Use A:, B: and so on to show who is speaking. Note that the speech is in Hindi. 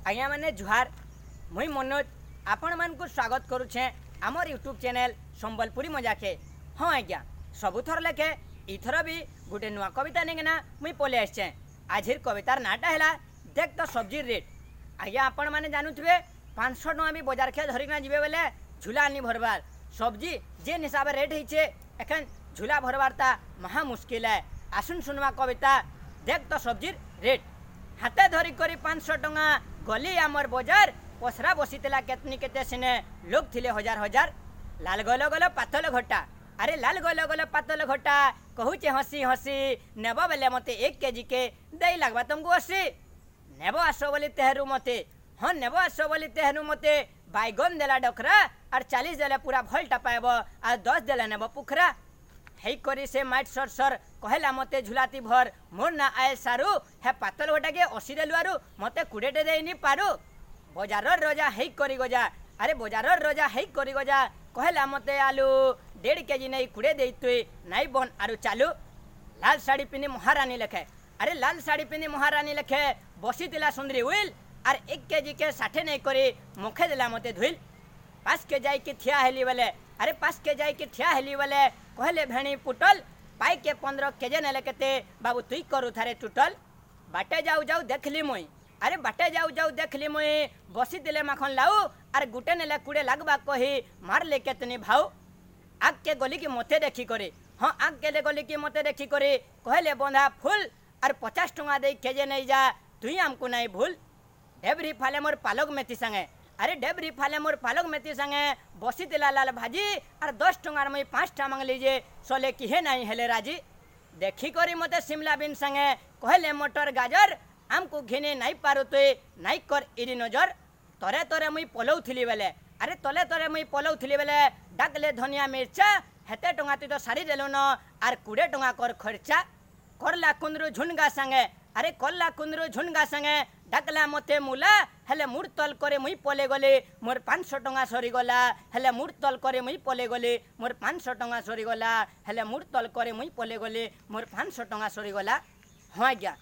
A: आज्ञा मैंने जुहार मुई मनोज आपण मान को स्वागत करुछे आमर यूट्यूब चैनल संबलपुरी मजाके। हाँ आज्ञा सबुथर लेखे इथर भी गोटे नुआ कविता नेना मुई पलि आसचे। आजिर कवितार नाटा है देख तो सब्जी रेट। आज्ञा आपण मैंने जानूथे 500 टଙ୍କା भी बजार के धरिका जीवे बेले झूला आनी भरबार सब्जी जेन हिसाब रेट होइछे एखन झूला भरबारता महा मुश्किल है। आसुन सुनवा कविता देख तो सब्जी रेट। हाथे धरी करी 500 टଙ୍କା गली आमर बजार पसरा बसीला केतनी केते सिने लोग थिले हजार हजार। लाल गलो गलो पातल घटा अरे लाल गलो गलो पातल घटा कहूचे हसी हसी नेब बेले मते 1 केजी के दई लागबा तुमको 80। नेब आसो बोली तेहरू मते हाँ नेब आसो बोली तेहरू मते बैगन देला डकरा और 40 देले पूरा भलटा पाएब और 10 देले नेब पुखरा। हेई करी से माइट सर सर कहला मते झुलाती भर मोर ना आए सारू हे पातल घटा के 80 देलुआरू मते 20 टे देनी पारू। बजार रजा हेई करी गजा अरे बजार रजा हेई करी गजा कहला मते आलू 1.5 केजी नहीं 20 दे तुई नाई बन आरु चालू। लाल साड़ी पिनी महारानी लखे अरे लाल साड़ी पिनी महारानी लखे बसी तिला सुंदरी उइल और 1 केजी के 60 नहीं करी मुखे दिला मते धुइल। पास के जाई के थिया हेली वाले अरे पास के जाई के थिया हेली वाले कहले भेणी पुटल पाई के 15 केजे ने लेकेते बाबू तुई करू थारे टूटल। बाटे जाऊ जाऊ देखली मुई अरे बाटे जाऊ जाऊ देखली मुई बसी दिले माखन लाऊ अरे गुटे नेले कुड़े लागबा कही मार ले केतनी भाऊ। आग के गली की मते देखी करे हाँ आग के गली की मते देखी करे कहले बंधा फूल और 50 टଙ୍କା दे केजे नहीं जा तुई हमको नहीं भूल। डेबरी फाले मोर पालक मेथी संगे अरे डेबरी फाले मोर पालक मेथी संगे बसी दिला लाल भाजी और 10 टଙ୍କାର मुई 5 टा मांग लीजिए सोले किहे नहीं हेले राजी। देखी करी मते शिमला बिन संगे कहले मटर गाजर आमको घिने नहीं पारो तुई नहीं कर इरी नजर। तोरे तोरे मुई पलौ थिली बेले अरे तोले तोरे मुई पलौ थिली बेले डाकले धनिया मिर्चा हेते टଙ୍କା तुई तो सारी देलु न आर 20 टଙ୍କା कर खर्चा। करला कुंदरू झुनगा संगे अरे करला कुंदरू झुनगा संगे डाकला मते मुला हेले मुड़ तल करे मुई पले गले मोर 500 टଙ୍କା सरी गला हेले मुड़ तल करे मुई पले गले मोर 500 टଙ୍କା सरी गला हेले मुड़ तल करे मुई पले गले मोर 500 टଙ୍କା सरी गला। हाँ आज्ञा